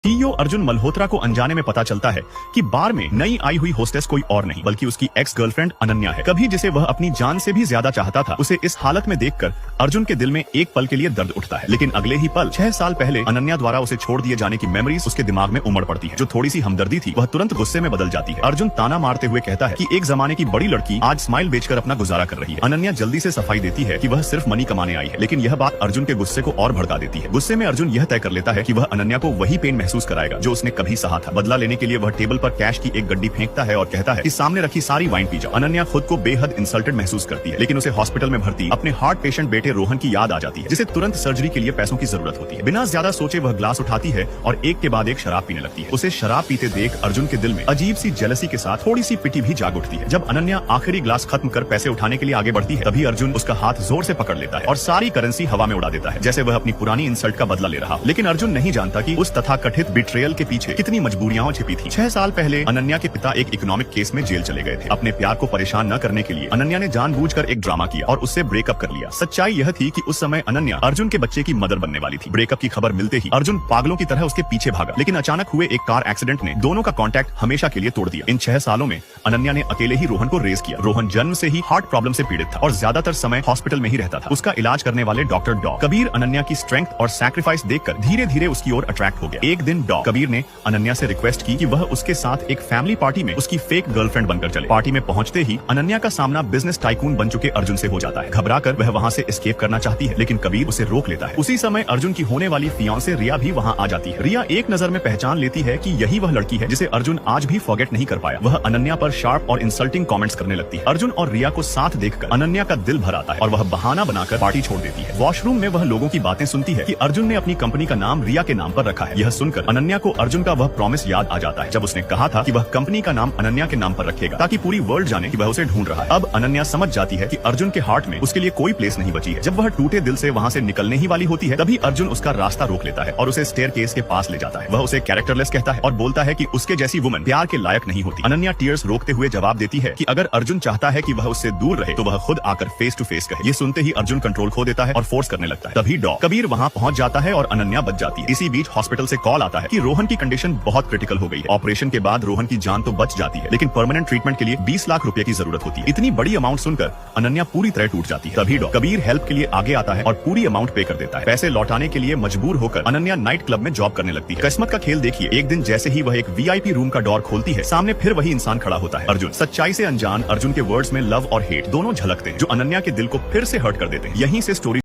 CEO Arjun Malhotra को अनजाने में पता चलता है कि बार में नई आई हुई होस्टेस कोई और नहीं बल्कि उसकी एक्स गर्लफ्रेंड अनन्या है। कभी जिसे वह अपनी जान से भी ज्यादा चाहता था, उसे इस हालत में देखकर अर्जुन के दिल में एक पल के लिए दर्द उठता है। लेकिन अगले ही पल 6 साल पहले अनन्या द्वारा उसे छोड़ दिए जाने की मेमोरीज उसके दिमाग में उमड़ पड़ती है। जो थोड़ी सी हमदर्दी थी वह तुरंत गुस्से में बदल जाती है। अर्जुन ताना मारते हुए कहता है कि एक जमाने की बड़ी लड़की आज स्माइल बेचकर अपना गुजारा कर रही है। अनन्या जल्दी से सफाई देती है कि वह सिर्फ मनी कमाने आई है, लेकिन यह बात अर्जुन के गुस्से को और भड़का देती है। गुस्से में अर्जुन यह तय कर लेता है कि वह अनन्या को वही पेन महसूस कराएगा जो उसने कभी सहा था। बदला लेने के लिए वह टेबल पर कैश की एक गड्डी फेंकता है और कहता है कि सामने रखी सारी वाइन पी जाओ। अनन्या खुद को बेहद इंसल्टेड महसूस करती है, लेकिन उसे हॉस्पिटल में भर्ती अपने हार्ट पेशेंट बेटे रोहन की याद आ जाती है, जिसे तुरंत सर्जरी के लिए पैसों की जरूरत होती है। बिना ज्यादा सोचे वह ग्लास उठाती है और एक के बाद एक शराब पीने लगती है। उसे शराब पीते देख अर्जुन के दिल में अजीब सी जेलसी के साथ थोड़ी सी पिटी भी जाग उठती है। जब अनन्या आखिरी ग्लास खत्म कर पैसे उठाने के लिए आगे बढ़ती है, तभी अर्जुन उसका हाथ जोर से पकड़ लेता है और सारी करेंसी हवा में उड़ा देता है, जैसे वह अपनी पुरानी इंसल्ट का बदला ले रहा। लेकिन अर्जुन नहीं जानता कि उस तथाकथित बिट्रेयल के पीछे कितनी मजबूरियां छिपी थी। 6 साल पहले अनन्या के पिता एक इकोनॉमिक केस में जेल चले गए थे। अपने प्यार को परेशान न करने के लिए अनन्या ने जानबूझकर एक ड्रामा किया और उससे ब्रेकअप कर लिया। सच्चाई यह थी कि उस समय अनन्या अर्जुन के बच्चे की मदर बनने वाली थी। ब्रेकअप की खबर मिलते ही अर्जुन पागलों की तरह उसके पीछे भागा, लेकिन अचानक हुए एक कार एक्सीडेंट ने दोनों का कॉन्टैक्ट हमेशा के लिए तोड़ दिया। इन 6 सालों में अनन्या ने अकेले ही रोहन को रेज किया। रोहन जन्म से ही हार्ट प्रॉब्लम से पीड़ित था और ज्यादातर समय हॉस्पिटल में ही रहता था। उसका इलाज करने वाले डॉक्टर डॉ कबीर अनन्या की स्ट्रेंथ और सैक्रिफाइस देखकर धीरे धीरे उसकी ओर अट्रैक्ट हो गया। एक दिन डॉ कबीर ने अनन्या से रिक्वेस्ट की कि वह उसके साथ एक फैमिली पार्टी में उसकी फेक गर्लफ्रेंड बनकर चले। पार्टी में पहुंचते ही अनन्या का सामना बिजनेस टाइकून बन चुके अर्जुन से हो जाता है। घबराकर वह वहां से एस्केप करना चाहती है, लेकिन कबीर उसे रोक लेता है। उसी समय अर्जुन की होने वाली फियांसे रिया भी वहां आ जाती है। रिया एक नजर में पहचान लेती है कि यही वह लड़की है जिसे अर्जुन आज भी फॉरगेट नहीं कर पाया। वह अनन्या पर शार्प और इंसल्टिंग कमेंट्स करने लगती है। अर्जुन और रिया को साथ देखकर अनन्या का दिल भर आता है और वह बहाना बनाकर पार्टी छोड़ देती है। वॉशरूम में वह लोगों की बातें सुनती है कि अर्जुन ने अपनी कंपनी का नाम रिया के नाम पर रखा है। यह सुनकर अनन्या को अर्जुन का वह प्रॉमिस याद आ जाता है जब उसने कहा था कि वह कंपनी का नाम अनन्या के नाम पर रखेगा ताकि पूरी वर्ल्ड जाने कि वह उसे ढूंढ रहा है। अब अनन्या समझ जाती है कि अर्जुन के हार्ट में उसके लिए कोई प्लेस नहीं बची है। जब वह टूटे दिल से वहां से निकलने ही वाली होती है, तभी अर्जुन उसका रास्ता रोक लेता है और उसे स्टेयरकेस के पास ले जाता है। वह उसे कैरेक्टरलेस कहता है और बोलता है कि उसके जैसी वुमन प्यार के लायक नहीं होती। अनन्या टीयर्स रोकते हुए जवाब देती है कि अगर अर्जुन चाहता है कि वह उससे दूर रहे तो वह खुद आकर फेस टू फेस कहे। ये सुनते ही अर्जुन कंट्रोल खो देता है और फोर्स करने लगता है। तभी डॉ कबीर वहां पहुंच जाता है और अनन्या बच जाती है। इसी बीच हॉस्पिटल से कॉल आता है कि रोहन की कंडीशन बहुत क्रिटिकल हो गई है। ऑपरेशन के बाद रोहन की जान तो बच जाती है, लेकिन परमानेंट ट्रीटमेंट के लिए 20 लाख रुपए की जरूरत होती है। इतनी बड़ी अमाउंट सुनकर अनन्या पूरी तरह टूट जाती है। तभी डॉ कबीर हेल्प के लिए आगे आता है और पूरी अमाउंट पे कर देता है। पैसे लौटाने के लिए मजबूर होकर अनन्या नाइट क्लब में जॉब करने लगती है। किस्मत का खेल देखिए, एक दिन जैसे ही वह एक वीआईपी रूम का डोर खोलती है, सामने फिर वही इंसान खड़ा होता है। अर्जुन। सच्चाई से अनजान अर्जुन के वर्ड्स में लव और हेट दोनों झलकते हैं, जो अनन्या के दिल को फिर से हर्ट कर देते हैं। यहीं से स्टोरी